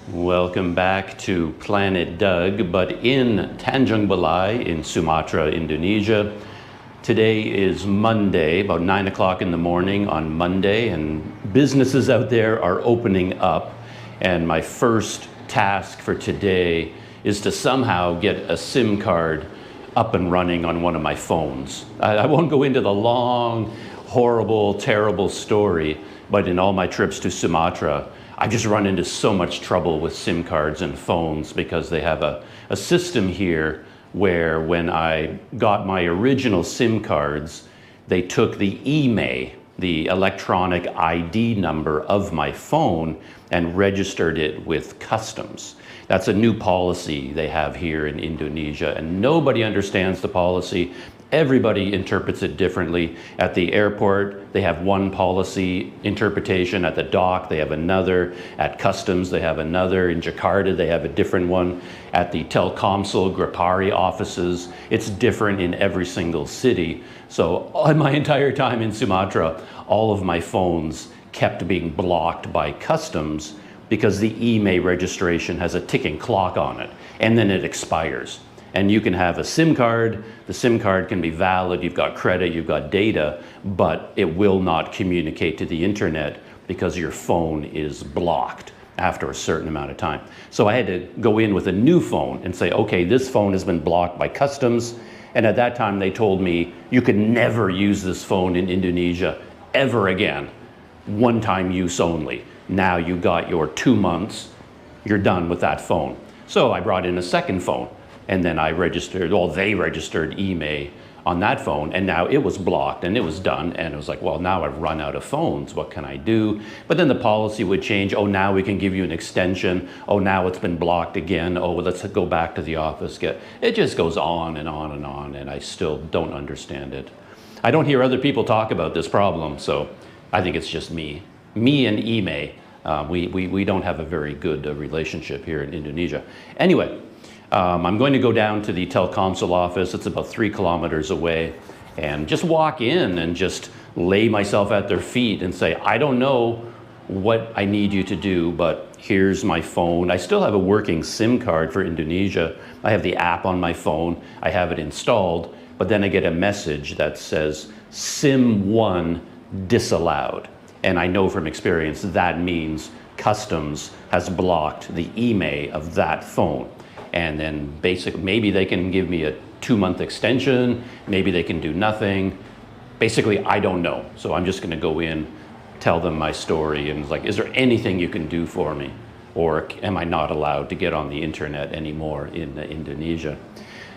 Welcome back to Planet Doug, but in Tanjung, Balai in Sumatra, Indonesia. Today is Monday, about 9 o'clock in the morning on Monday, and businesses out there are opening up. And my first task for today is to somehow get a SIM card up and running on one of my phones. I won't go into the long, horrible, terrible story, but in all my trips to Sumatra, I just run into so much trouble with SIM cards and phones because they have a system here where when I got my original SIM cards, they took the IMEI, the electronic ID number of my phone, and registered it with customs. That's a new policy they have here in Indonesia, and nobody understands the policy. Everybody interprets it differently. At the airport, they have one policy interpretation. At the dock, they have another. At customs, they have another. In Jakarta, they have a different one. At the Telkomsel, Grapari offices, it's different in every single city. So on my entire time in Sumatra, all of my phones kept being blocked by customs because the IMEI registration has a ticking clock on it, and then it expires. And you can have a SIM card, the SIM card can be valid, you've got credit, you've got data, but it will not communicate to the internet because your phone is blocked after a certain amount of time. So I had to go in with a new phone and say, okay, this phone has been blocked by customs. And at that time they told me, you could never use this phone in Indonesia ever again, one-time use only. Now you got your 2 months, you're done with that phone. So I brought in a second phone. And then I registered, well, they registered IMEI on that phone, and now it was blocked and it was done. And it was like, well, now I've run out of phones. What can I do? But then the policy would change. Oh, now we can give you an extension. Oh, now it's been blocked again. Oh, let's go back to the office. It just goes on and on and on, and I still don't understand it. I don't hear other people talk about this problem, so I think it's just me. Me and IMEI, we don't have a very good relationship here in Indonesia. Anyway. I'm going to go down to the Telkomsel office. It's about 3 kilometers away, and just walk in and just lay myself at their feet and say, I don't know what I need you to do, but here's my phone. I still have a working SIM card for Indonesia. I have the app on my phone. I have it installed, but then I get a message that says SIM 1 disallowed. And I know from experience that means customs has blocked the IMEI of that phone. And then basically, maybe they can give me a 2-month extension, maybe they can do nothing. Basically, I don't know. So I'm just gonna go in, tell them my story, and it's like, is there anything you can do for me? Or am I not allowed to get on the internet anymore in Indonesia?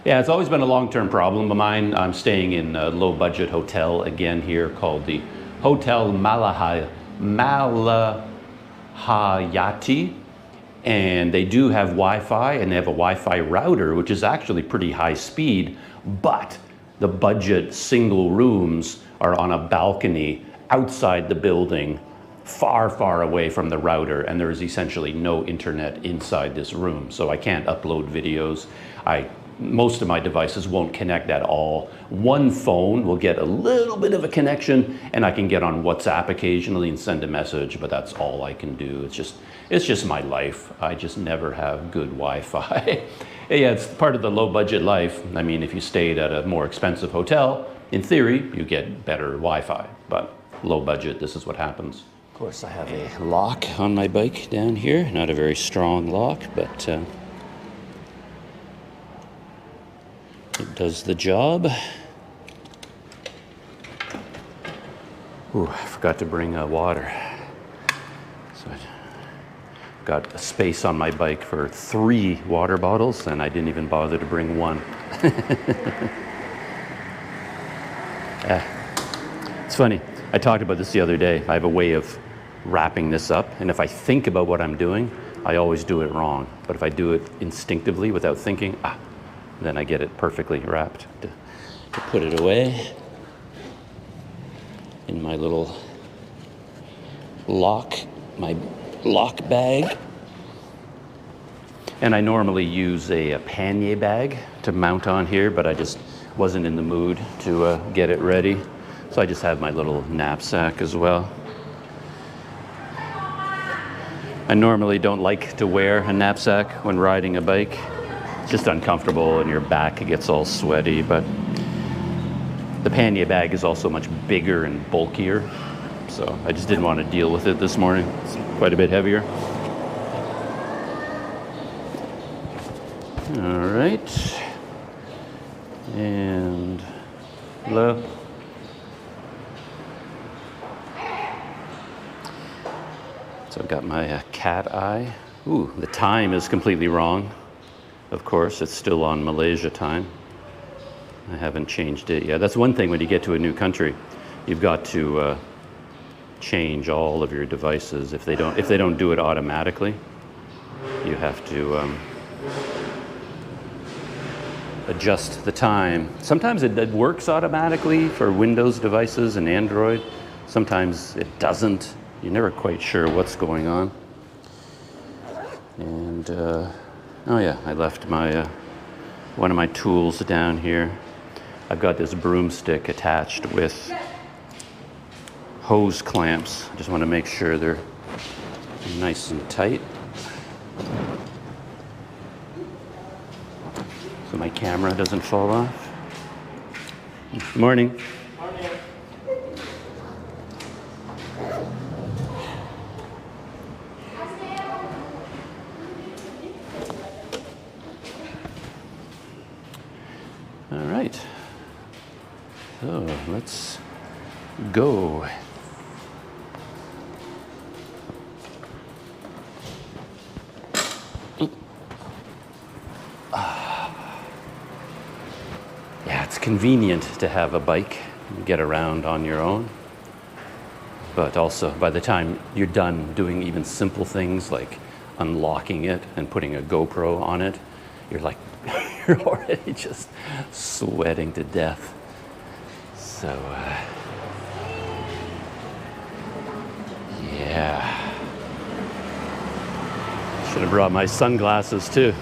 Yeah, it's always been a long-term problem of mine. I'm staying in a low-budget hotel again here called the Hotel Malahayati. And they do have Wi-Fi, and they have a Wi-Fi router, which is actually pretty high speed, but the budget single rooms are on a balcony outside the building, far, far away from the router, and there is essentially no internet inside this room. So I can't upload videos. Most of my devices won't connect at all. One phone will get a little bit of a connection, and I can get on WhatsApp occasionally and send a message, but that's all I can do. It's just my life. I just never have good Wi-Fi. Yeah, it's part of the low budget life. I mean, if you stayed at a more expensive hotel, in theory, you get better Wi-Fi, but low budget, this is what happens. Of course, I have a lock on my bike down here. Not a very strong lock, but it does the job. Ooh, I forgot to bring water. So I've got a space on my bike for 3 water bottles, and I didn't even bother to bring one. It's funny. I talked about this the other day. I have a way of wrapping this up, and if I think about what I'm doing, I always do it wrong. But if I do it instinctively without thinking, then I get it perfectly wrapped to put it away in my little my lock bag. And I normally use a pannier bag to mount on here, but I just wasn't in the mood to get it ready. So I just have my little knapsack as well. I normally don't like to wear a knapsack when riding a bike. It's just uncomfortable and your back gets all sweaty, but the pannier bag is also much bigger and bulkier, so I just didn't want to deal with it this morning. It's quite a bit heavier. All right. And hello. So I've got my cat eye. Ooh, the time is completely wrong. Of course, it's still on Malaysia time. I haven't changed it yet. That's one thing when you get to a new country. You've got to change all of your devices. If they don't do it automatically, you have to adjust the time. Sometimes it works automatically for Windows devices and Android. Sometimes it doesn't. You're never quite sure what's going on. And oh yeah, I left my one of my tools down here. I've got this broomstick attached with hose clamps. I just want to make sure they're nice and tight, so my camera doesn't fall off. Morning. All right, so let's go. Yeah, it's convenient to have a bike and get around on your own, but also by the time you're done doing even simple things like unlocking it and putting a GoPro on it, you're like, you're already just sweating to death. So, yeah. Should have brought my sunglasses too.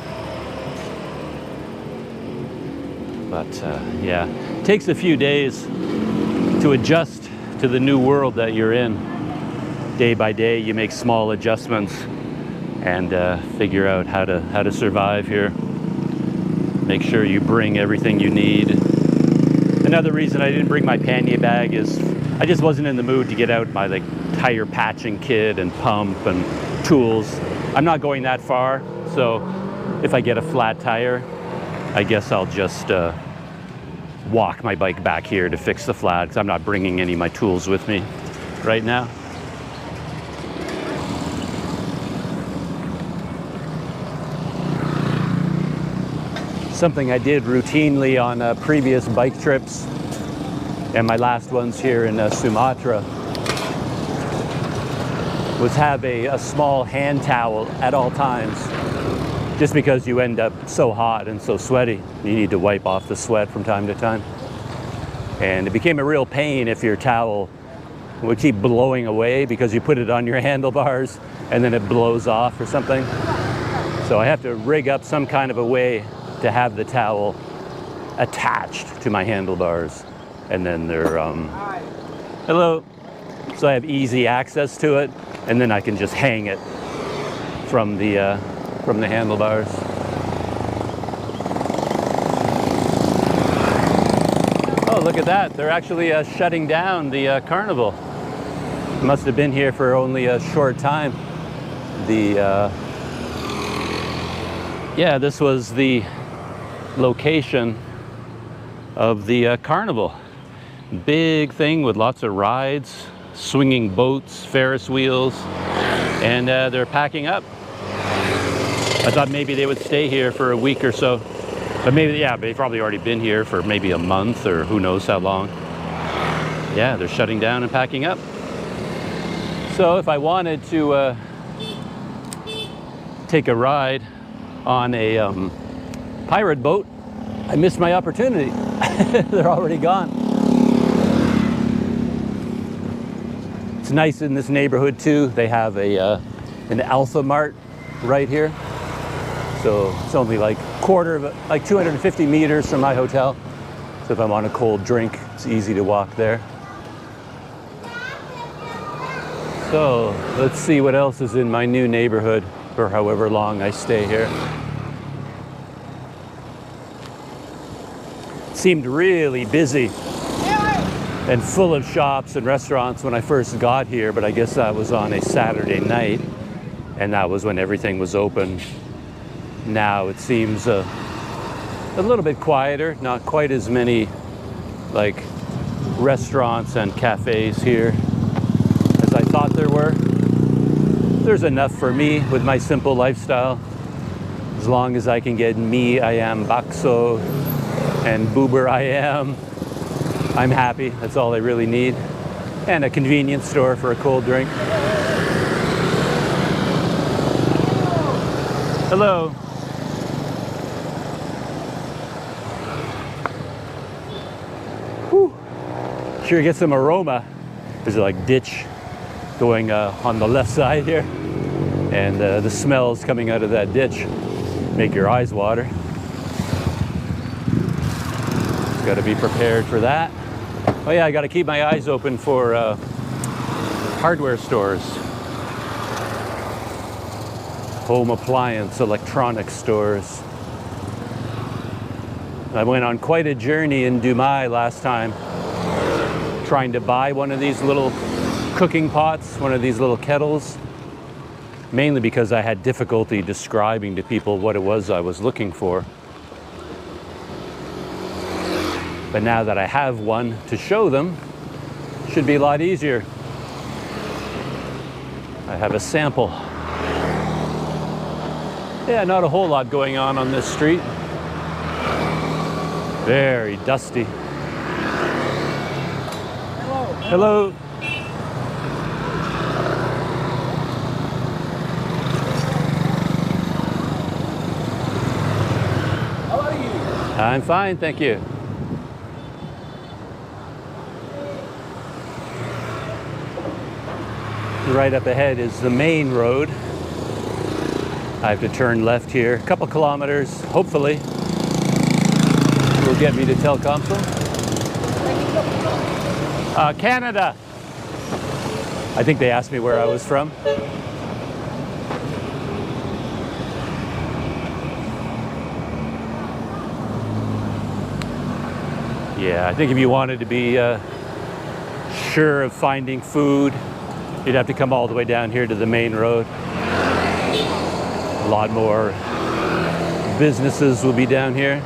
But yeah, it takes a few days to adjust to the new world that you're in. Day by day, you make small adjustments and figure out how to survive here. Make sure you bring everything you need. Another reason I didn't bring my pannier bag is I just wasn't in the mood to get out my like tire patching kit and pump and tools. I'm not going that far, so if I get a flat tire, I guess I'll just walk my bike back here to fix the flat, because I'm not bringing any of my tools with me right now. Something I did routinely on previous bike trips and my last ones here in Sumatra was have a small hand towel at all times, just because you end up so hot and so sweaty. You need to wipe off the sweat from time to time. And it became a real pain if your towel would keep blowing away because you put it on your handlebars and then it blows off or something. So I have to rig up some kind of a way to have the towel attached to my handlebars, and then they're hello, so I have easy access to it, and then I can just hang it from the handlebars. Oh, look at that, they're actually shutting down the carnival. Must have been here for only a short time. Yeah, this was the location of the carnival. Big thing with lots of rides, swinging boats, Ferris wheels, and they're packing up. I thought maybe they would stay here for a week or so, but maybe, yeah, they've probably already been here for maybe a month or who knows how long. Yeah, they're shutting down and packing up. So if I wanted to take a ride on a pirate boat, I missed my opportunity. They're already gone. It's nice in this neighborhood too. They have an Alpha Mart right here. So it's only like like 250 meters from my hotel. So if I want a cold drink, it's easy to walk there. So let's see what else is in my new neighborhood for however long I stay here. It seemed really busy and full of shops and restaurants when I first got here, but I guess that was on a Saturday night, and that was when everything was open. Now it seems a little bit quieter, not quite as many like restaurants and cafes here as I thought there were. There's enough for me with my simple lifestyle. As long as I can get mee ayam bakso and boober ayam, I'm happy. That's all I really need. And a convenience store for a cold drink. Hello. Whew. Sure get some aroma. There's like ditch going on the left side here. And the smells coming out of that ditch make your eyes water. Got to be prepared for that. Oh yeah, I got to keep my eyes open for hardware stores, home appliance, electronic stores. I went on quite a journey in DuitNow last time, trying to buy one of these little cooking pots, one of these little kettles, mainly because I had difficulty describing to people what it was I was looking for. But now that I have one to show them, it should be a lot easier. I have a sample. Yeah, not a whole lot going on this street. Very dusty. Hello. Hello. How are you? I'm fine, thank you. Right up ahead is the main road. I have to turn left here. A couple kilometers, hopefully, will get me to Telkomsel. Canada. I think they asked me where I was from. Yeah, I think if you wanted to be sure of finding food, you'd have to come all the way down here to the main road. A lot more businesses will be down here.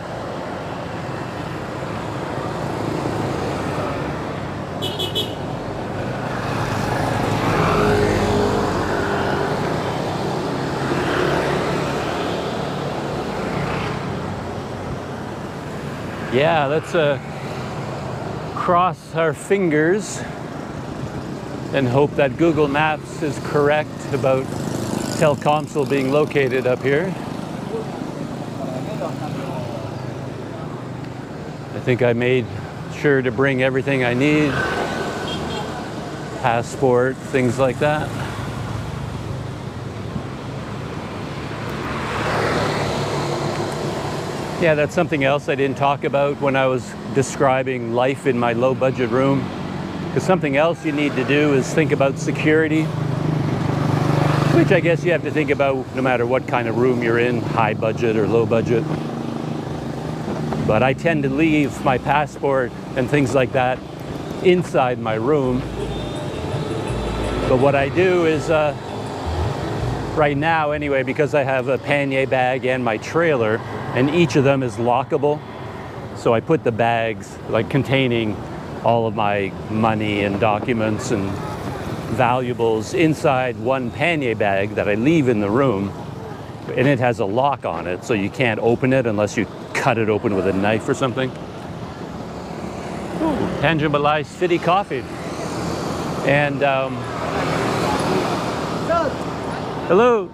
Yeah, let's cross our fingers and hope that Google Maps is correct about Telkomsel being located up here. I think I made sure to bring everything I need. Passport, things like that. Yeah, that's something else I didn't talk about when I was describing life in my low-budget room. Because something else you need to do is think about security, which I guess you have to think about no matter what kind of room you're in, high budget or low budget. But I tend to leave my passport and things like that inside my room. But what I do is, right now anyway, because I have a pannier bag and my trailer, and each of them is lockable, so I put the bags like containing all of my money and documents and valuables inside one pannier bag that I leave in the room, and it has a lock on it, so you can't open it unless you cut it open with a knife or something. Ooh, Tanjung Balai City Coffee. And hello.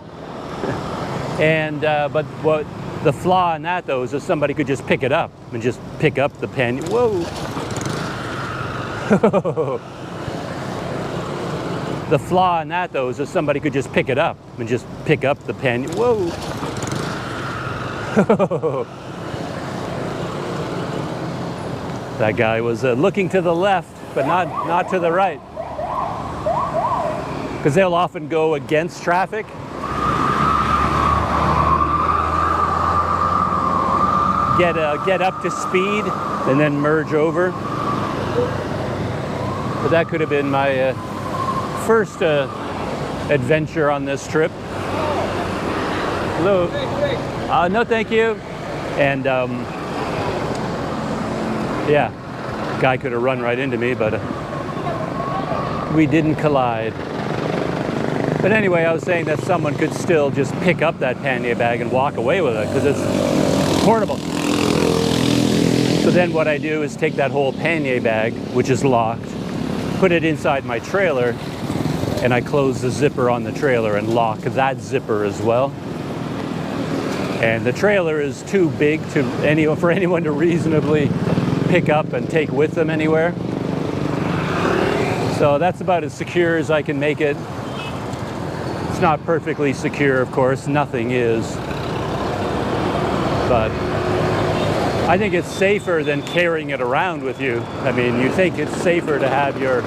And but what the flaw in that though is that somebody could just pick it up and just pick up the pannier. Whoa. The flaw in that though is that somebody could just pick it up and just pick up the pannier. Whoa. That guy was looking to the left, but not to the right. because they'll often go against traffic. Get up to speed and then merge over. But that could have been my first adventure on this trip. Hello. No, thank you. And yeah, guy could have run right into me, but we didn't collide. But anyway, I was saying that someone could still just pick up that pannier bag and walk away with it because it's portable. So then what I do is take that whole pannier bag, which is locked, put it inside my trailer, and I close the zipper on the trailer and lock that zipper as well. And the trailer is too big for anyone to reasonably pick up and take with them anywhere. So that's about as secure as I can make it. It's not perfectly secure, of course, nothing is. But I think it's safer than carrying it around with you. I mean, you think it's safer to have your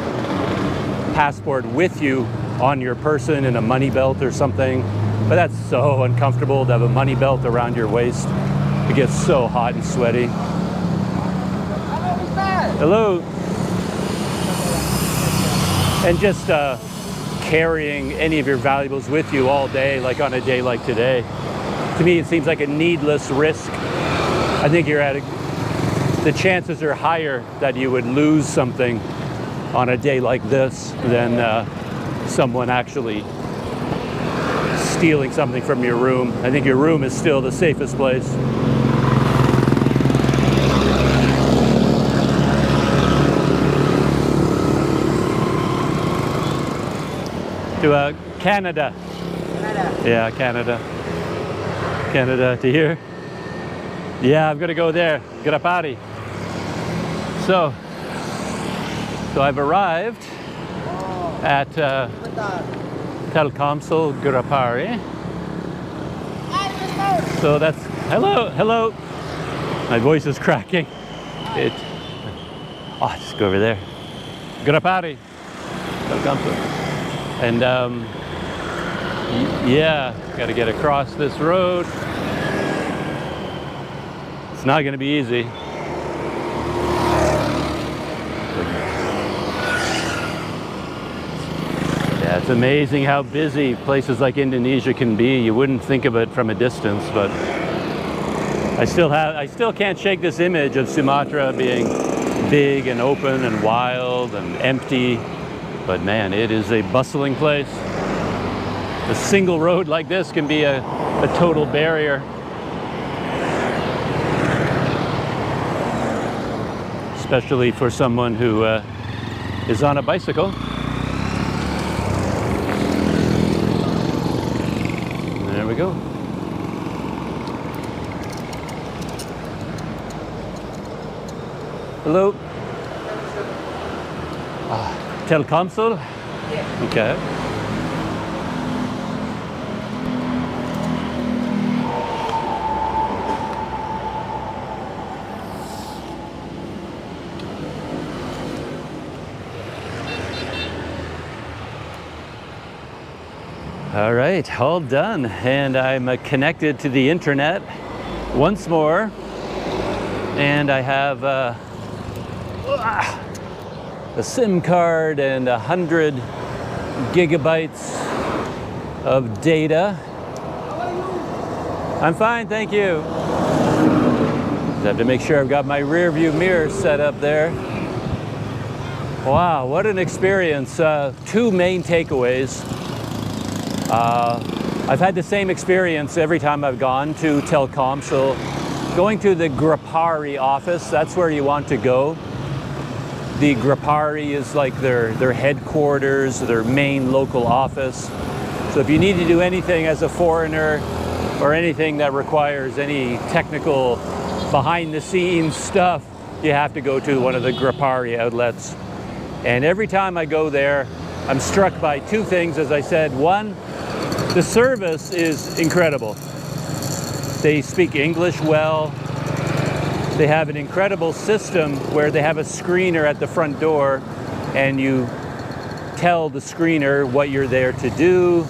passport with you on your person in a money belt or something, but that's so uncomfortable to have a money belt around your waist. It gets so hot and sweaty. Hello. And just carrying any of your valuables with you all day, like on a day like today, to me it seems like a needless risk. I think the chances are higher that you would lose something on a day like this than someone actually stealing something from your room. I think your room is still the safest place. To Canada. Yeah, Canada. Canada to here. Yeah, I'm gonna go there. Gurapari. So I've arrived at Telkomsel Gurapari. So that's hello. My voice is cracking. Just go over there. Gurapari. Telkomsel. And yeah, got to get across this road. It's not going to be easy. Yeah, it's amazing how busy places like Indonesia can be. You wouldn't think of it from a distance, but I still can't shake this image of Sumatra being big and open and wild and empty. But man, it is a bustling place. A single road like this can be a total barrier. Especially for someone who is on a bicycle. There we go. Hello. Telkomsel? Yeah. Okay. All right, all done. And I'm connected to the internet once more. And I have a SIM card and 100 gigabytes of data. I'm fine, thank you. Just have to make sure I've got my rear view mirror set up there. Wow, what an experience. Two main takeaways. I've had the same experience every time I've gone to Telkomsel. Going to the Gurapari office, that's where you want to go. The Gurapari is like their headquarters, their main local office. So if you need to do anything as a foreigner or anything that requires any technical behind the scenes stuff, you have to go to one of the Gurapari outlets. And every time I go there, I'm struck by two things, as I said. One, the service is incredible. They speak English well. They have an incredible system where they have a screener at the front door and you tell the screener what you're there to do.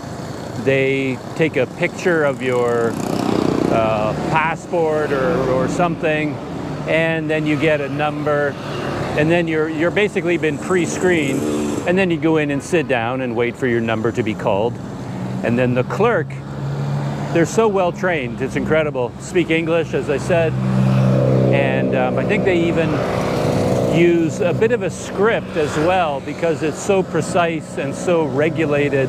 They take a picture of your passport or something, and then you get a number, and then you're basically been pre-screened, and then you go in and sit down and wait for your number to be called. And then the clerk, they're so well trained, it's incredible. Speak English, as I said, and I think they even use a bit of a script as well, because it's so precise and so regulated,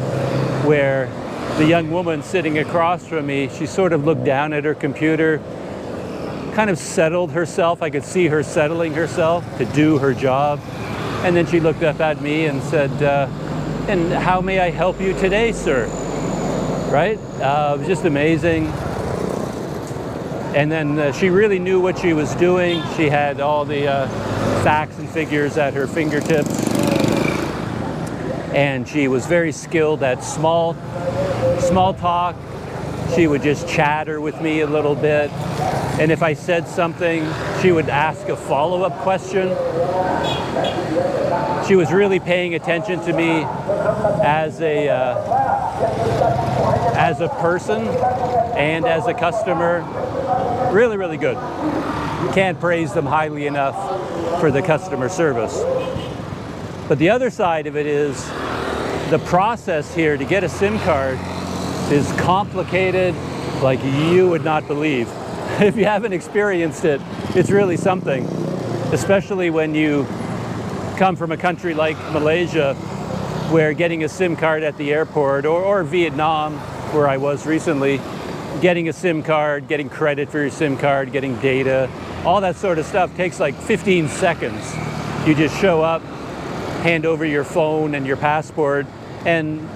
where the young woman sitting across from me, she sort of looked down at her computer, kind of settled herself. I could see her settling herself to do her job. And then she looked up at me and said, and how may I help you today, sir? Right? It was just amazing. And then she really knew what she was doing. She had all the facts and figures at her fingertips. And she was very skilled at small talk. She would just chatter with me a little bit. And if I said something, she would ask a follow-up question. She was really paying attention to me as a person and as a customer. Really, really good. Can't praise them highly enough for the customer service. But the other side of it is the process here to get a SIM card is complicated like you would not believe. If you haven't experienced it, it's really something, especially when you come from a country like Malaysia, where getting a SIM card at the airport, or Vietnam, where I was recently, getting a SIM card, getting credit for your SIM card, getting data, all that sort of stuff takes like 15 seconds. You just show up, hand over your phone and your passport, and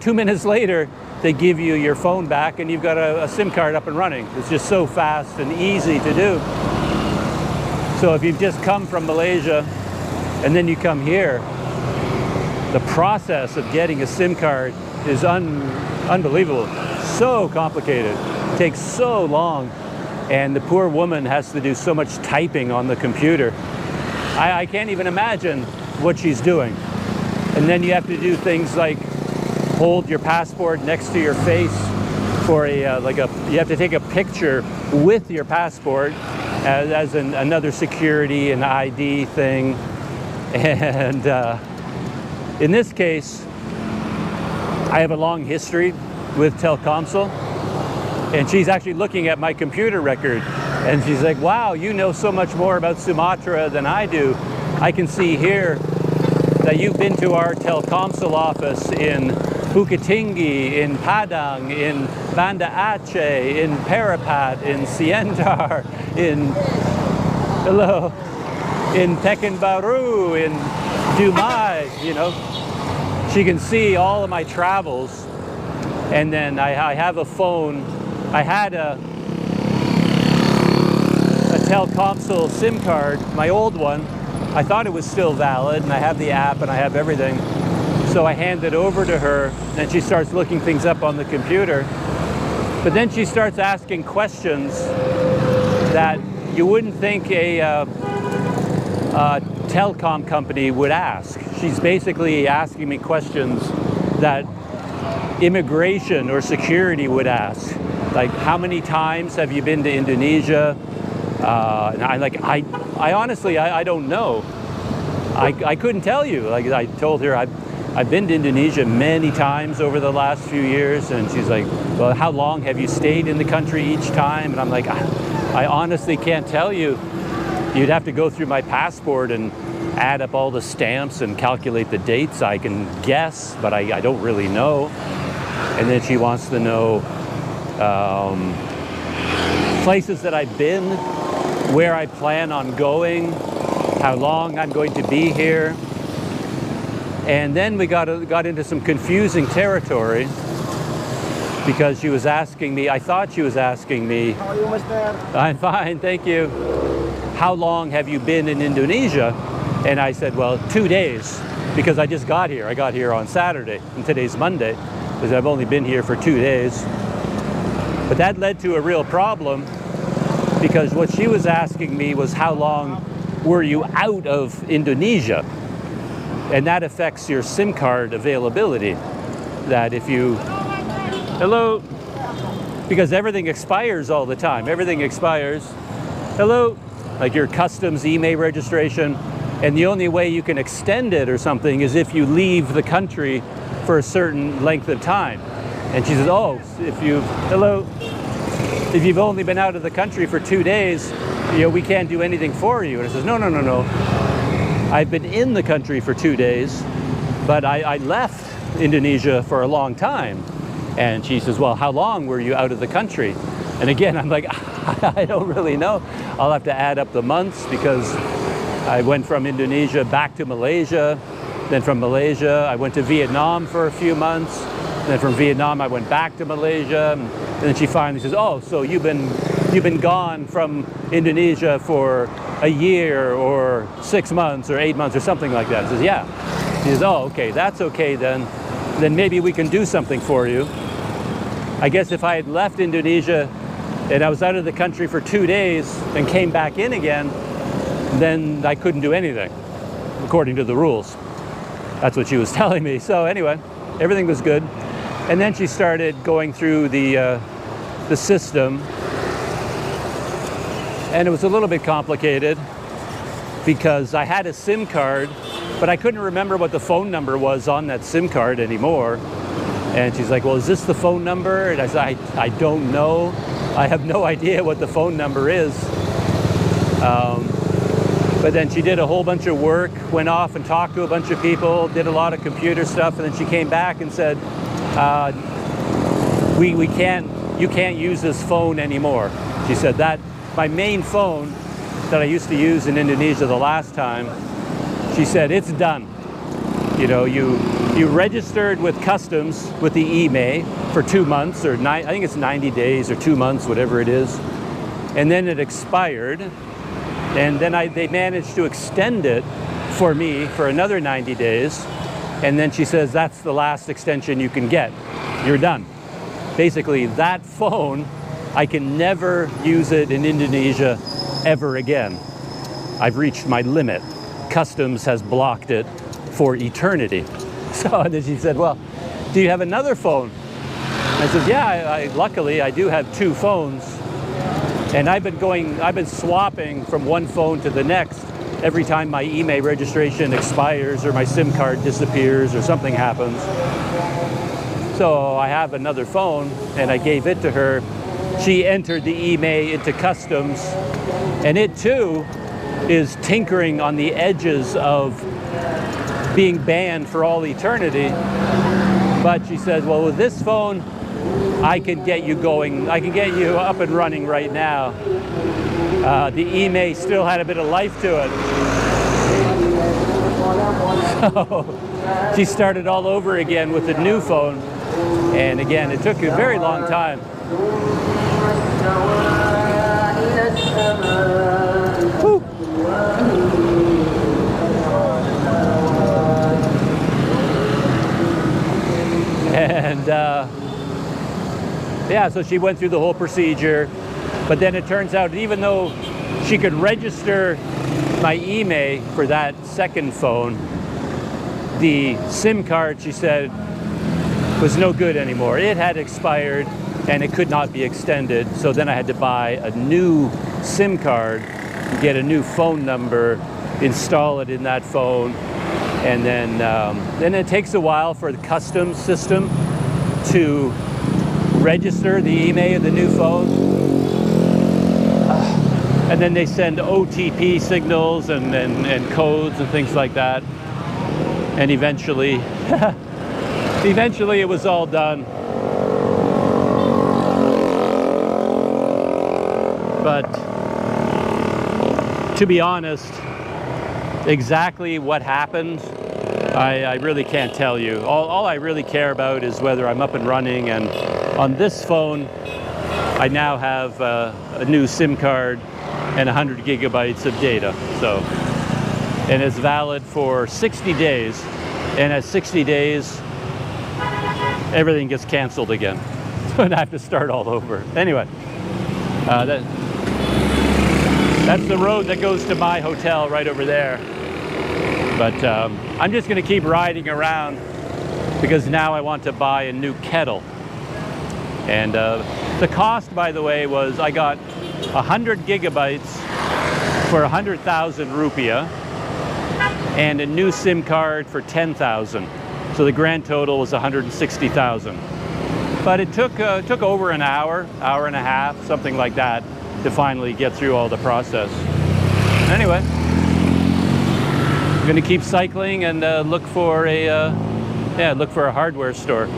2 minutes later, they give you your phone back and you've got a SIM card up and running. It's just so fast and easy to do. So if you've just come from Malaysia and then you come here, the process of getting a SIM card is unbelievable. So complicated, it takes so long, and the poor woman has to do so much typing on the computer. I can't even imagine what she's doing. And then you have to do things like hold your passport next to your face for you have to take a picture with your passport as another security and ID thing. And in this case, I have a long history with Telkomsel, and she's actually looking at my computer record, and she's like, wow, you know so much more about Sumatra than I do. I can see here that you've been to our Telkomsel office in Bukit Tinggi, in Padang, in Banda Aceh, in Parapat, in Siantar, in Pekanbaru, in Dumai, you know. She can see all of my travels. And then I have a phone. I had a Telkomsel SIM card, my old one. I thought it was still valid, and I have the app and I have everything. So I hand it over to her, and she starts looking things up on the computer. But then she starts asking questions that you wouldn't think a telecom company would ask. She's basically asking me questions that immigration or security would ask, like how many times have you been to Indonesia? And I honestly don't know. I couldn't tell you. Like I told her I've been to Indonesia many times over the last few years, and she's like, well, how long have you stayed in the country each time? And I'm like, I honestly can't tell you. You'd have to go through my passport and add up all the stamps and calculate the dates. I can guess, but I don't really know. And then she wants to know places that I've been, where I plan on going, how long I'm going to be here. And then we got into some confusing territory, because she was asking me, I thought she was asking me, how are you, mister? I'm fine, thank you. How long have you been in Indonesia? And I said, well, 2 days, because I just got here. I got here on Saturday, and today's Monday, because I've only been here for 2 days. But that led to a real problem, because what she was asking me was, how long were you out of Indonesia? And that affects your SIM card availability. That if you, hello, because everything expires all the time. Everything expires. Hello, like your customs IMEI registration. And the only way you can extend it or something is if you leave the country for a certain length of time. And she says, oh, if you've only been out of the country for 2 days, we can't do anything for you. And I says, no. I've been in the country for 2 days, but I left Indonesia for a long time. And she says, well, how long were you out of the country? And again, I'm like, I don't really know. I'll have to add up the months because I went from Indonesia back to Malaysia. Then from Malaysia, I went to Vietnam for a few months. Then from Vietnam, I went back to Malaysia. And then she finally says, oh, so you've been gone from Indonesia for a year or 6 months or 8 months or something like that. I says, yeah. She says, oh, okay, that's okay then. Then maybe we can do something for you. I guess if I had left Indonesia and I was out of the country for 2 days and came back in again, then I couldn't do anything, according to the rules. That's what she was telling me. So anyway, everything was good. And then she started going through the system. And it was a little bit complicated because I had a SIM card, but I couldn't remember what the phone number was on that SIM card anymore. And she's like, well, is this the phone number? And I said, I don't know. I have no idea what the phone number is. But then she did a whole bunch of work, went off and talked to a bunch of people, did a lot of computer stuff, and then she came back and said, you can't use this phone anymore. She said that my main phone that I used to use in Indonesia the last time, she said, it's done. You registered with customs with the IMEI for 2 months, or I think it's 90 days or 2 months, whatever it is. And then it expired. And then they managed to extend it for me for another 90 days. And then she says, that's the last extension you can get. You're done. Basically, that phone, I can never use it in Indonesia ever again. I've reached my limit. Customs has blocked it for eternity. So then she said, well, do you have another phone? I said, yeah, luckily I do have 2 phones. And I've been swapping from one phone to the next every time my IMEI registration expires or my SIM card disappears or something happens. So I have another phone and I gave it to her. She entered the IMEI into customs, and it too is tinkering on the edges of being banned for all eternity. But she says, well, with this phone, I can get you going. I can get you up and running right now. The IMEI still had a bit of life to it. So she started all over again with a new phone. And again, it took a very long time. Whew. And yeah, so she went through the whole procedure, but then it turns out even though she could register my IMEI for that second phone, the SIM card, she said, was no good anymore. It had expired and it could not be extended. So then I had to buy a new SIM card, get a new phone number, install it in that phone, and then it takes a while for the customs system to register the IMEI of the new phone. And then they send OTP signals and codes and things like that. And eventually, eventually it was all done. But to be honest, exactly what happened, I really can't tell you. All I really care about is whether I'm up and running, and on this phone, I now have a new SIM card and 100 gigabytes of data. So, and it's valid for 60 days. And at 60 days, everything gets canceled again. And I have to start all over. Anyway, that's the road that goes to my hotel right over there. But I'm just going to keep riding around because now I want to buy a new kettle. And the cost, by the way, was I got 100 gigabytes for 100,000 rupiah and a new SIM card for 10,000. So the grand total was 160,000. But it took over an hour, hour and a half, something like that, to finally get through all the process. Anyway, I'm going to keep cycling and look for a hardware store.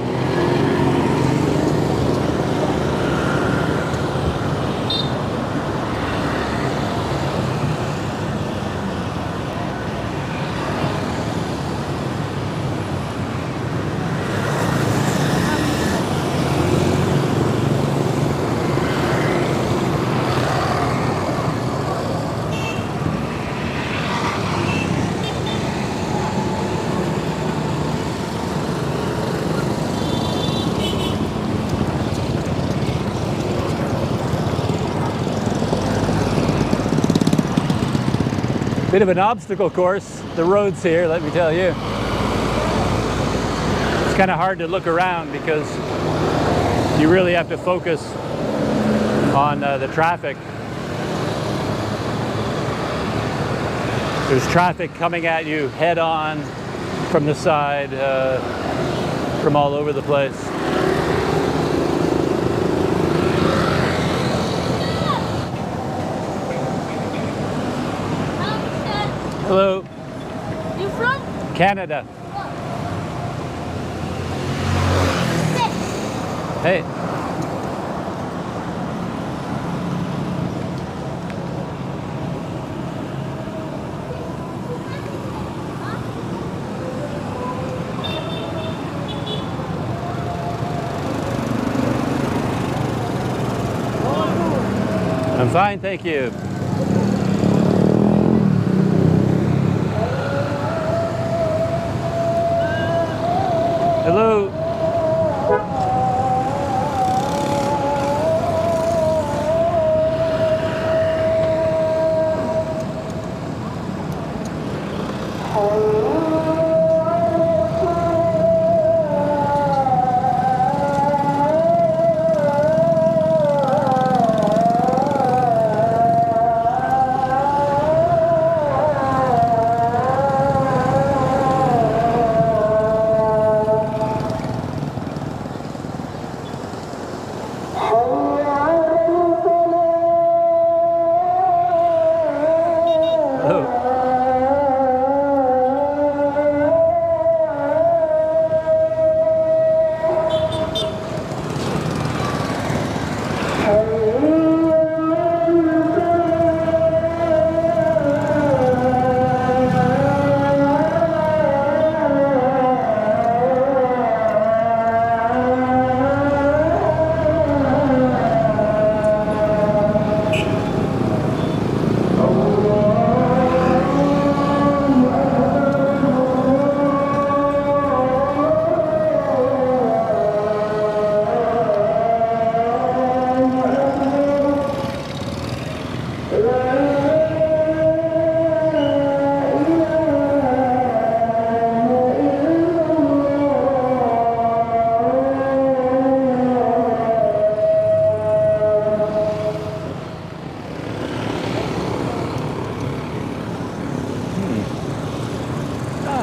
Bit of an obstacle course, the roads here, let me tell you. It's kind of hard to look around because you really have to focus on the traffic. There's traffic coming at you head on, from the side, from all over the place. Hello. You from? Canada. Hey. I'm fine, thank you. Hello.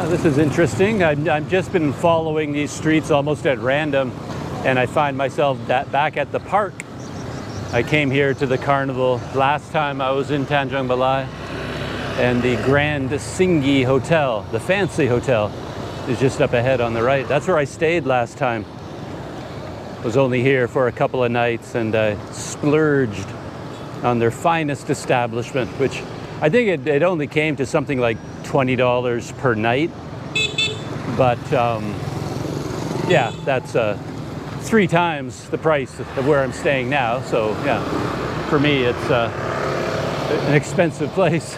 This is interesting. I've just been following these streets almost at random, and I find myself back at the park. I came here to the carnival last time I was in Tanjung Balai, and the Grand Singgi Hotel, the fancy hotel, is just up ahead on the right. That's where I stayed last time. I was only here for a couple of nights, and I splurged on their finest establishment, which I think it only came to something like $20 per night. But yeah, that's 3 times the price of where I'm staying now. So yeah, for me, it's an expensive place.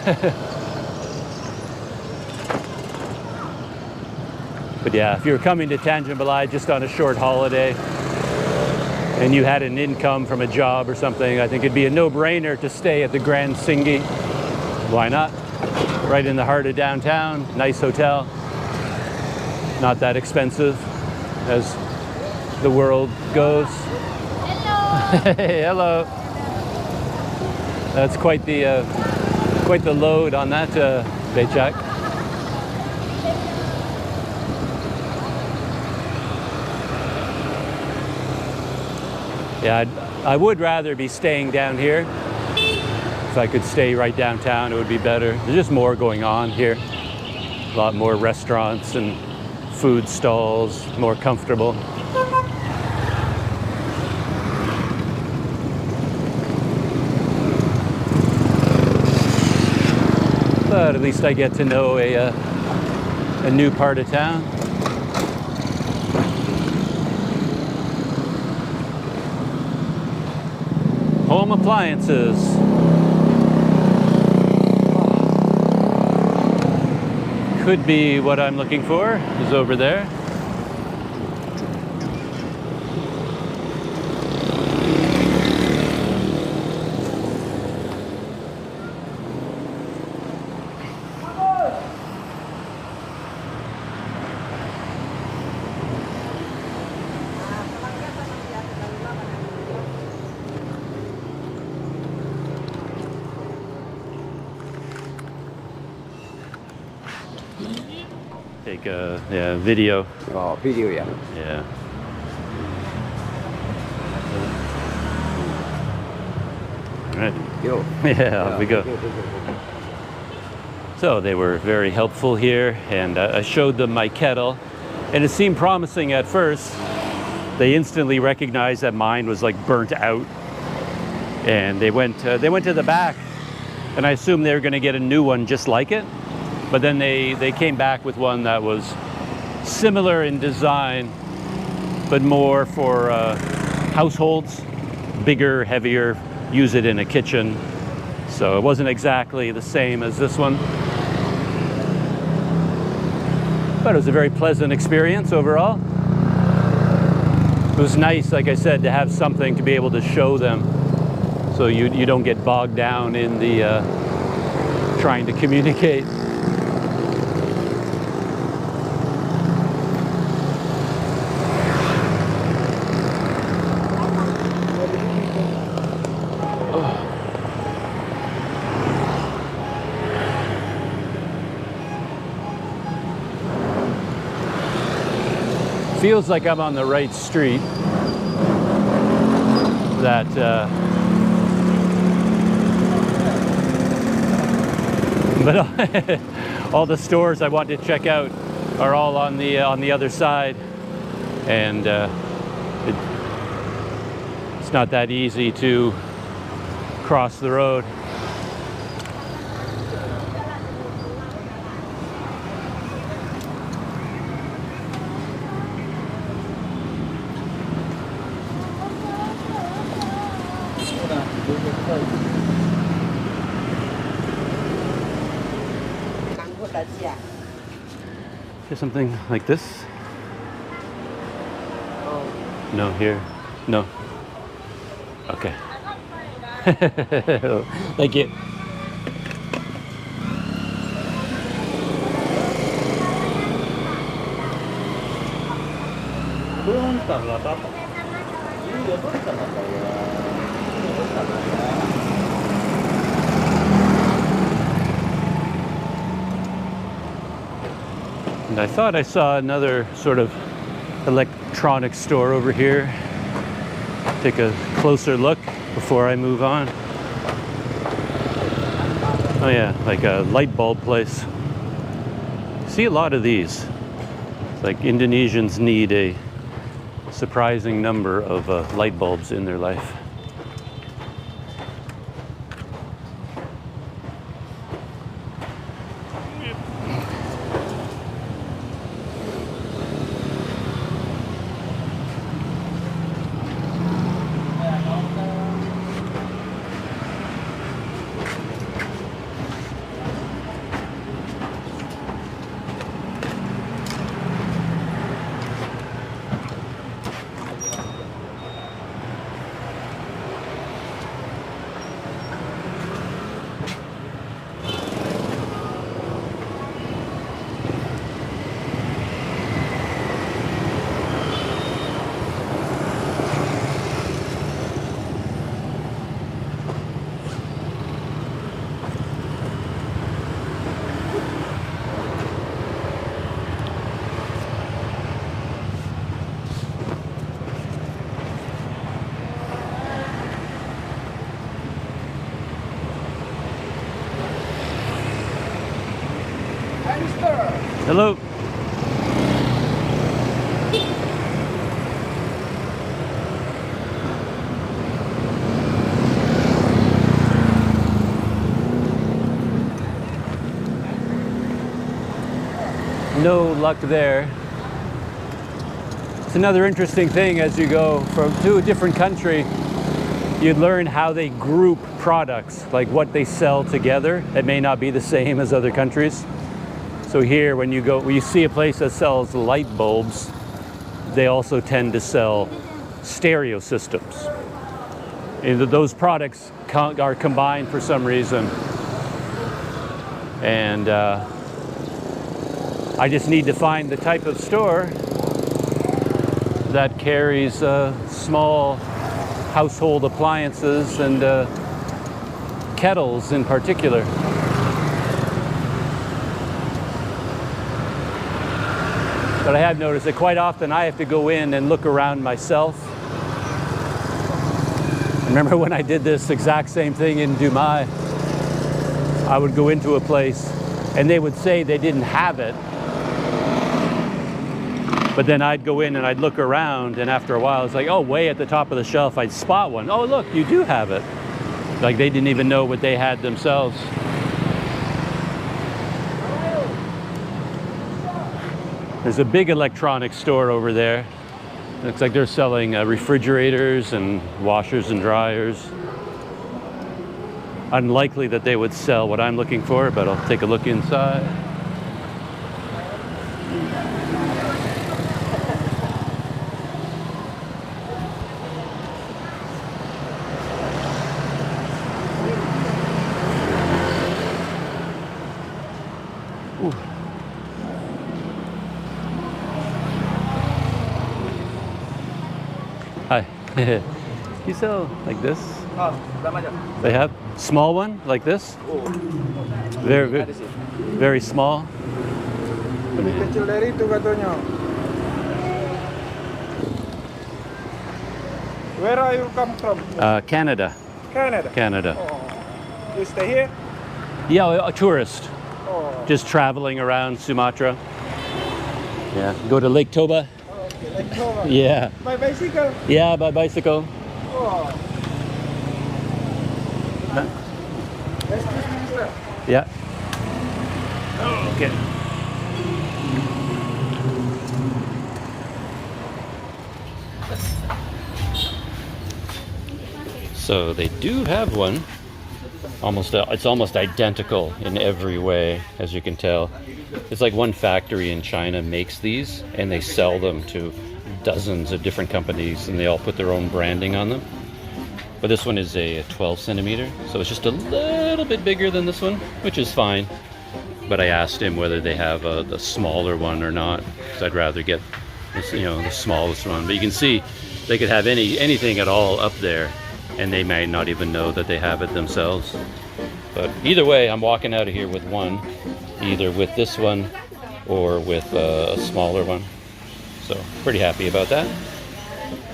But yeah, if you're coming to Tanjung Balai just on a short holiday and you had an income from a job or something, I think it'd be a no-brainer to stay at the Grand Singgi. Why not? right in the heart of downtown. Nice hotel. Not that expensive as the world goes. Hello. Hey, hello. That's quite the load on that becak. Yeah, I would rather be staying down here. If I could stay right downtown, it would be better. There's just more going on here. A lot more restaurants and food stalls, more comfortable. But at least I get to know a new part of town. Home appliances. Could be what I'm looking for, is over there. Take a video. Oh, video ya. Yeah. All right. Yo. Yeah, off we go. So they were very helpful here, and I showed them my kettle, and it seemed promising at first. They instantly recognized that mine was like burnt out, and they went to the back, and I assumed they were going to get a new one just like it. But then they came back with one that was similar in design, but more for households, bigger, heavier, use it in a kitchen. So it wasn't exactly the same as this one. But it was a very pleasant experience overall. It was nice, like I said, to have something to be able to show them, so you don't get bogged down in the trying to communicate. Feels like I'm on the right street. That but all the stores I want to check out are all on the other side, and it's not that easy to cross the road. Is something like this? No, here. No. Okay. Thank you. And I thought I saw another sort of electronics store over here. Take a closer look before I move on. Oh yeah, like a light bulb place. See a lot of these. It's like Indonesians need a surprising number of light bulbs in their life. Hello. No luck there. It's another interesting thing as you go to a different country. You learn how they group products, like what they sell together. It may not be the same as other countries. So here, when you see a place that sells light bulbs, they also tend to sell stereo systems. And those products are combined for some reason. And I just need to find the type of store that carries small household appliances and kettles in particular. But I have noticed that quite often I have to go in and look around myself. Remember when I did this exact same thing in Dumai? I would go into a place and they would say they didn't have it. But then I'd go in and I'd look around, and after a while it's like, oh, way at the top of the shelf I'd spot one. Oh, look, you do have it. Like they didn't even know what they had themselves. There's a big electronics store over there. Looks like they're selling refrigerators and washers and dryers. Unlikely that they would sell what I'm looking for, but I'll take a look inside. Ooh. Hi. You sell like this? They have small one like this? Very, very, very small. Lebih kecil dari itu katanya. Where are you come from? Canada. Canada. Canada. Oh. You stay here? Yeah, a tourist. Oh. Just traveling around Sumatra. Yeah, go to Lake Toba. Oh, okay. Like Toba. Yeah. By bicycle? Yeah, by bicycle. Oh. Huh? Excuse me, sir. Yeah. Oh, okay. So they do have one. It's almost identical in every way, as you can tell. It's like one factory in China makes these, and they sell them to dozens of different companies, and they all put their own branding on them. But this one is a 12 centimeter, so it's just a little bit bigger than this one, which is fine. But I asked him whether they have the smaller one or not, because I'd rather get this, the smallest one. But you can see they could have anything at all up there, and they may not even know that they have it themselves. But either way, I'm walking out of here with one, either with this one or with a smaller one. So pretty happy about that.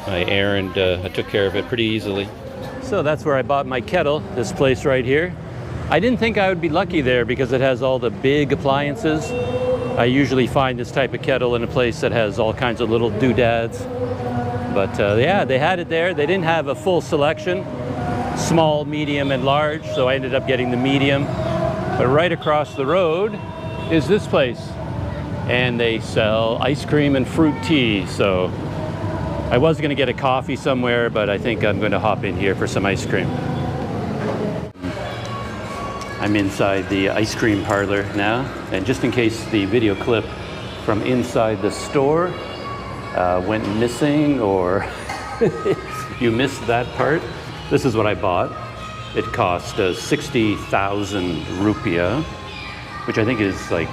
My errand, I took care of it pretty easily. So that's where I bought my kettle, this place right here. I didn't think I would be lucky there because it has all the big appliances. I usually find this type of kettle in a place that has all kinds of little doodads. But yeah, they had it there. They didn't have a full selection, small, medium, and large, so I ended up getting the medium. But right across the road is this place, and they sell ice cream and fruit tea. So I was going to get a coffee somewhere, but I think I'm going to hop in here for some ice cream. I'm inside the ice cream parlor now, and just in case the video clip from inside the store went missing or you missed that part, this is what I bought. It cost 60,000 rupiah, which I think is like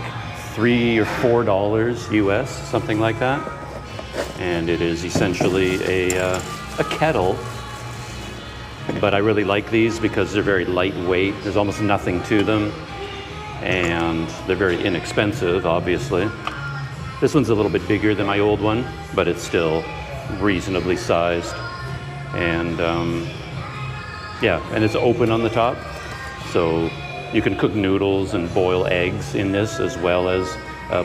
$3 or $4 US, something like that. And it is essentially a kettle. But I really like these because they're very lightweight. There's almost nothing to them. And they're very inexpensive, obviously. This one's a little bit bigger than my old one, but it's still reasonably sized. And yeah, and it's open on the top. So you can cook noodles and boil eggs in this, as well as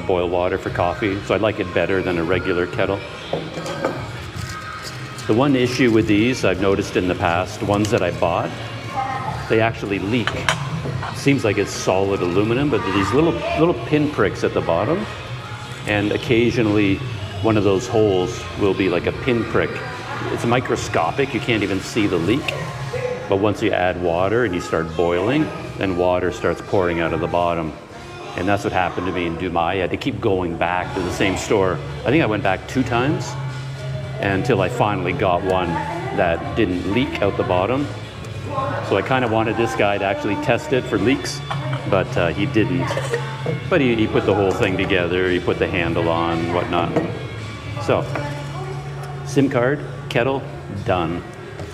boil water for coffee, so I like it better than a regular kettle. The one issue with these I've noticed in the past, ones that I bought, they actually leak. Seems like it's solid aluminum, but these little pinpricks at the bottom, and occasionally one of those holes will be like a pinprick. It's microscopic, you can't even see the leak, but once you add water and you start boiling, then water starts pouring out of the bottom. And that's what happened to me in Dumai. I had to keep going back to the same store. I think I went back 2 times until I finally got one that didn't leak out the bottom. So I kind of wanted this guy to actually test it for leaks, but he didn't. But he put the whole thing together, he put the handle on, whatnot. So, SIM card, kettle, done.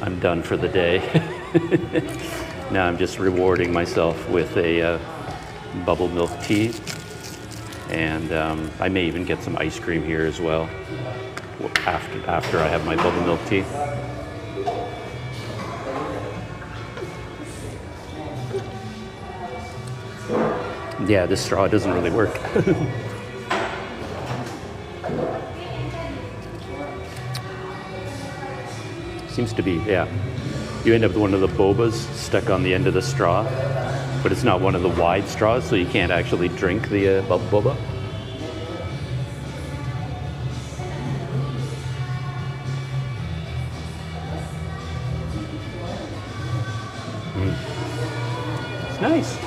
I'm done for the day. Now I'm just rewarding myself with a bubble milk tea. And I may even get some ice cream here as well after I have my bubble milk tea. Yeah, this straw doesn't really work. Seems to be, yeah. You end up with one of the bobas stuck on the end of the straw, but it's not one of the wide straws, so you can't actually drink the boba. It's nice.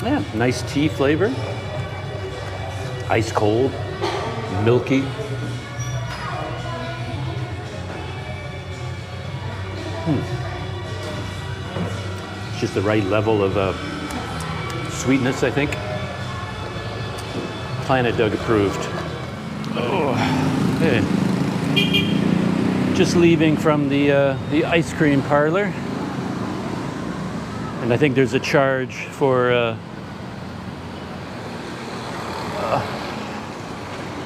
Yeah, nice tea flavor. Ice cold, milky. It's just the right level of sweetness, I think. Planet Doug approved. Oh, okay. Just leaving from the ice cream parlor, and I think there's a charge for.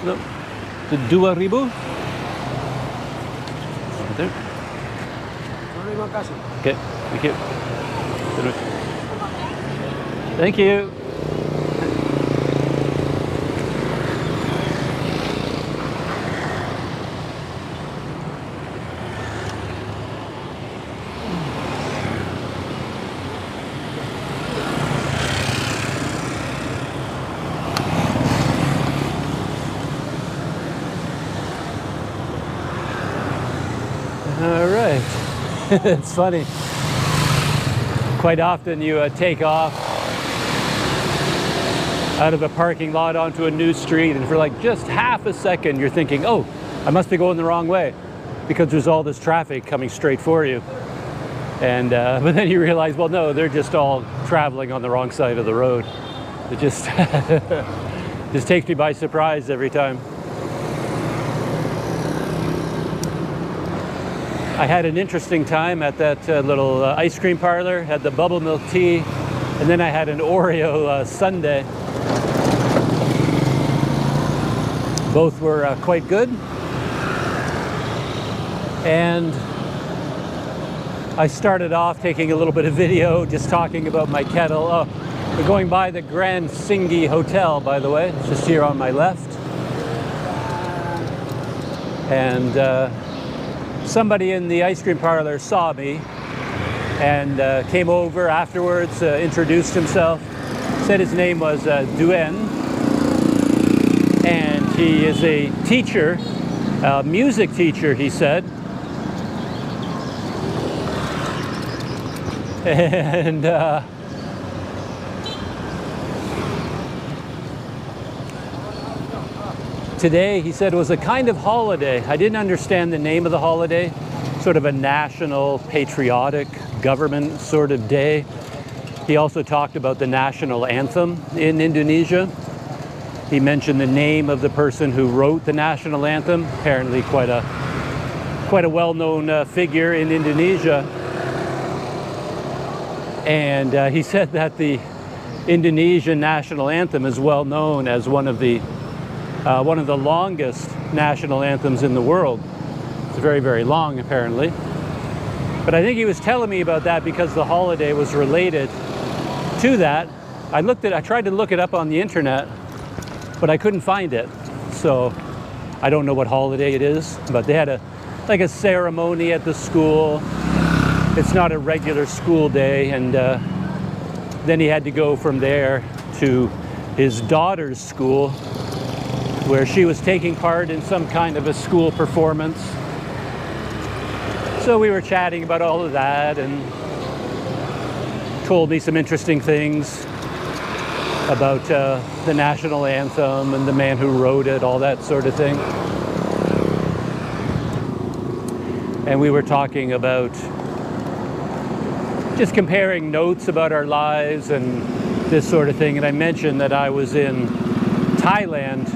No, the 2,000. Right there. Terima kasih. Okay, thank you. Thank you. All right. It's funny. Quite often you take off out of a parking lot onto a new street, and for like just half a second you're thinking, oh, I must be going the wrong way, because there's all this traffic coming straight for you. And but then you realize, well, no, they're just all traveling on the wrong side of the road. It just just takes me by surprise every time. I had an interesting time at that little ice cream parlor, had the bubble milk tea, and then I had an Oreo sundae. Both were quite good. And I started off taking a little bit of video, just talking about my kettle. Oh, we're going by the Grand Singhi Hotel, by the way. It's just here on my left. And somebody in the ice cream parlor saw me and came over afterwards, introduced himself, said his name was Duen, and he is a teacher, a music teacher, he said. And today, he said, was a kind of holiday. I didn't understand the name of the holiday, sort of a national, patriotic, government sort of day. He also talked about the national anthem in Indonesia. He mentioned the name of the person who wrote the national anthem, apparently quite a well-known figure in Indonesia. And he said that the Indonesian national anthem is well known as one of the longest national anthems in the world. It's very, very long, apparently. But I think he was telling me about that because the holiday was related to that. I tried to look it up on the internet, but I couldn't find it. So I don't know what holiday it is, but they had a ceremony at the school. It's not a regular school day, and then he had to go from there to his daughter's school, where she was taking part in some kind of a school performance. So we were chatting about all of that, and told me some interesting things about the national anthem and the man who wrote it, all that sort of thing. And we were talking about just comparing notes about our lives and this sort of thing. And I mentioned that I was in Thailand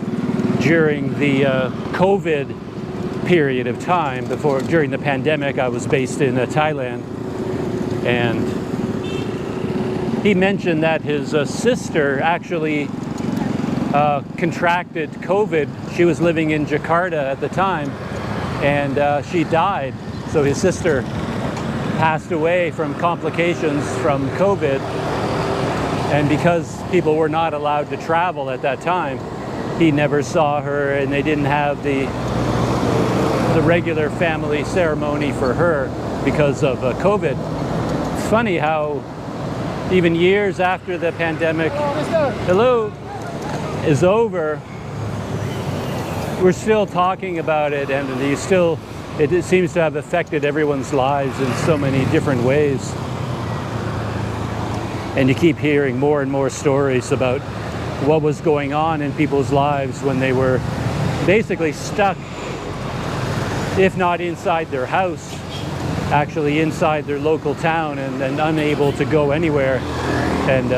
during the COVID period of time. During the pandemic, I was based in Thailand. And he mentioned that his sister actually contracted COVID. She was living in Jakarta at the time, and she died. So his sister passed away from complications from COVID. And because people were not allowed to travel at that time, he never saw her, and they didn't have the regular family ceremony for her because of COVID. It's funny how even years after the pandemic is over, we're still talking about it, and it seems to have affected everyone's lives in so many different ways. And you keep hearing more and more stories about what was going on in people's lives when they were basically stuck, if not inside their house, actually inside their local town, and unable to go anywhere, and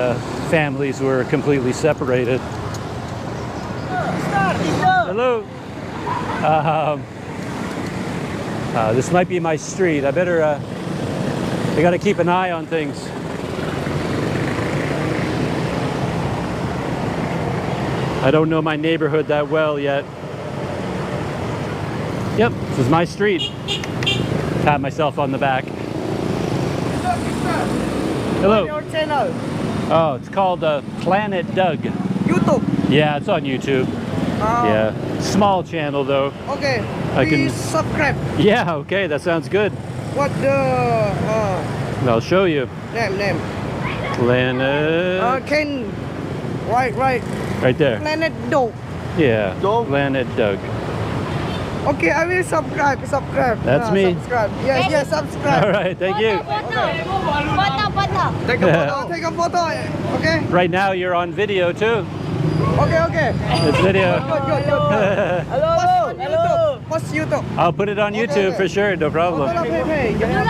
families were completely separated. Hello. This might be my street. I gotta keep an eye on things. I don't know my neighborhood that well yet. Yep, this is my street. Pat myself on the back. Hello. Your channel? Oh, it's called Planet Doug. YouTube? Yeah, it's on YouTube. Yeah, small channel though. Okay. I can Please subscribe. Yeah, okay, that sounds good. What the I'll show you. name? Planet. Right. Right there. Planet Doug. Yeah. Planet Doug. Okay, I will subscribe. That's me. Subscribe. Yes, subscribe. All right, thank you. Photo. Take a photo. Okay. Right now you're on video too. Okay. It's video. Good. What's YouTube? I'll put it on YouTube for sure, no problem. Hey. Where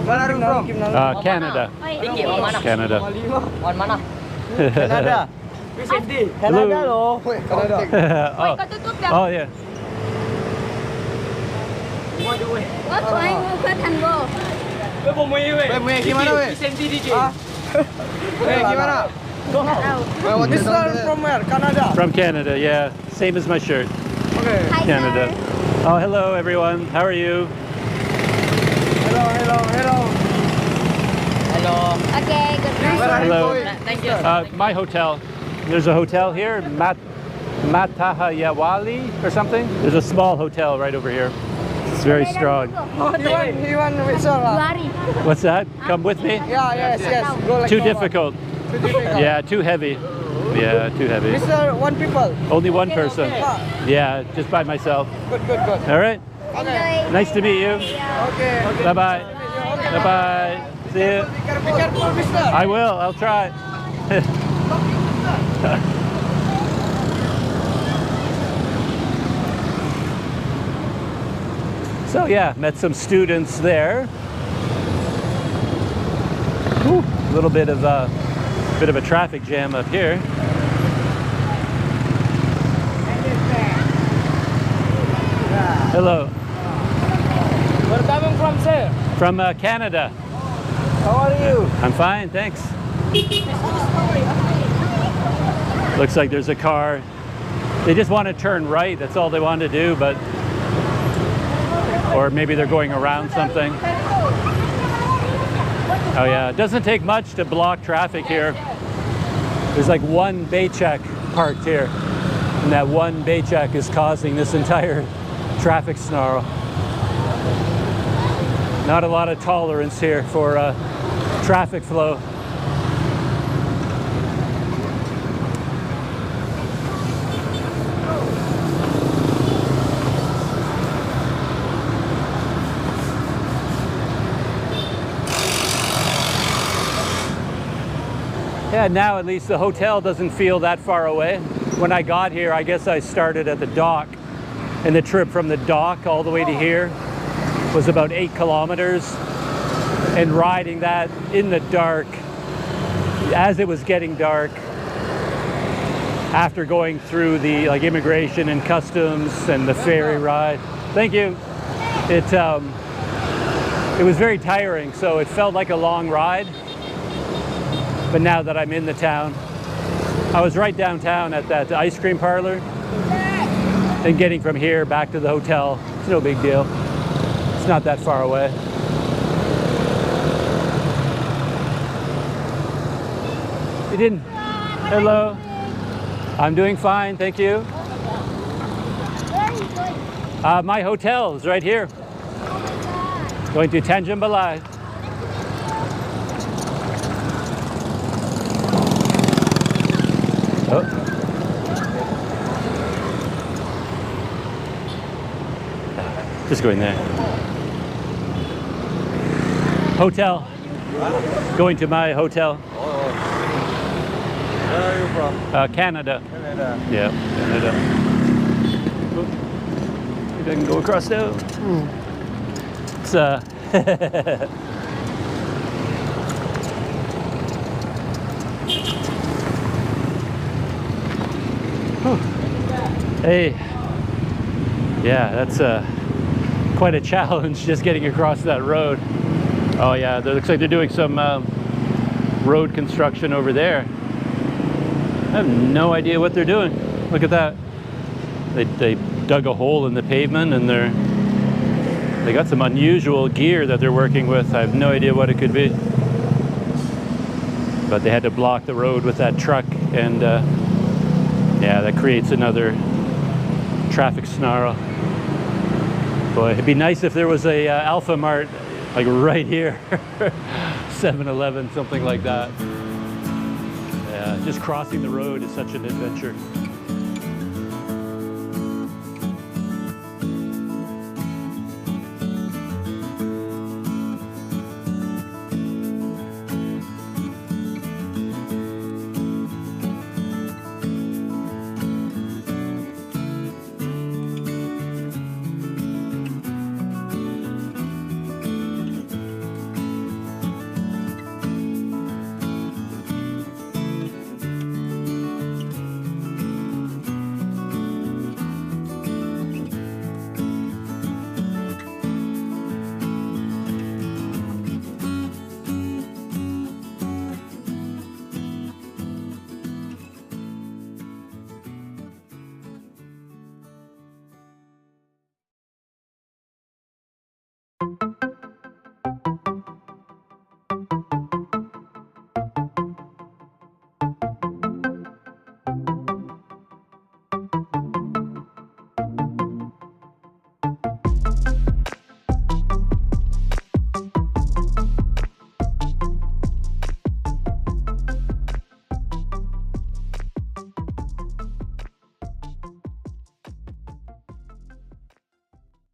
Where are you from? Canada. Canada. Canada. Canada loh. Canada. Oh yeah. What's going on with Tanjung? Weh, gimana weh? Weh, gimana? This is from where? Canada? From Canada, yeah. Same as my shirt. Okay. Hi, Canada. sir. Oh, hello everyone. How are you? Hello. Okay, good Where night. are you Hello. going? Thank you. My hotel. There's a hotel here, Matahayawali or something. There's a small hotel right over here. It's very strong. He want with Sora. Lari. What's that? Come with me? Yeah, yes. Go like Too that difficult. one. Too difficult. Yeah, too heavy. Yeah, too heavy. Mr. One people. Only one person. Yeah, just by myself. Good. All right. Okay. Nice to meet you. Okay. Bye-bye. Bye-bye. See you. Be careful, mister. I will. I'll try. So yeah, met some students there. Ooh, a little bit of a traffic jam up here. Hello. Where coming from, sir? From Canada. How are you? I'm fine, thanks. Looks like there's a car. They just want to turn right. That's all they want to do, but or maybe they're going around something. Oh yeah, it doesn't take much to block traffic here. There's like one Baycheck parked here. And that one Baycheck is causing this entire traffic snarl. Not a lot of tolerance here for traffic flow. Yeah, now at least the hotel doesn't feel that far away. When I got here, I guess I started at the dock, and the trip from the dock all the way to here was about 8 kilometers. And riding that in the dark, as it was getting dark, after going through the immigration and customs and the ferry ride, thank you, it was very tiring, so it felt like a long ride. But now that I'm in the town, I was right downtown at that ice cream parlor, and getting from here back to the hotel, it's no big deal. It's not that far away. You didn't? Hello. I'm doing fine, thank you. My hotel is right here. Going to Tanjung Balai. Oh. Just going there. Hotel. Going to my hotel. Where are you from? Canada. Canada. Yeah, Canada. Maybe I can go across now. It's Hey, yeah, that's quite a challenge just getting across that road. Oh yeah, it looks like they're doing some road construction over there. I have no idea what they're doing. Look at that. They dug a hole in the pavement, and they got some unusual gear that they're working with. I have no idea what it could be. But they had to block the road with that truck, and yeah, that creates another traffic snarl. Boy, it'd be nice if there was a Alpha Mart like right here. 7-Eleven, something like that. Yeah, just crossing the road is such an adventure.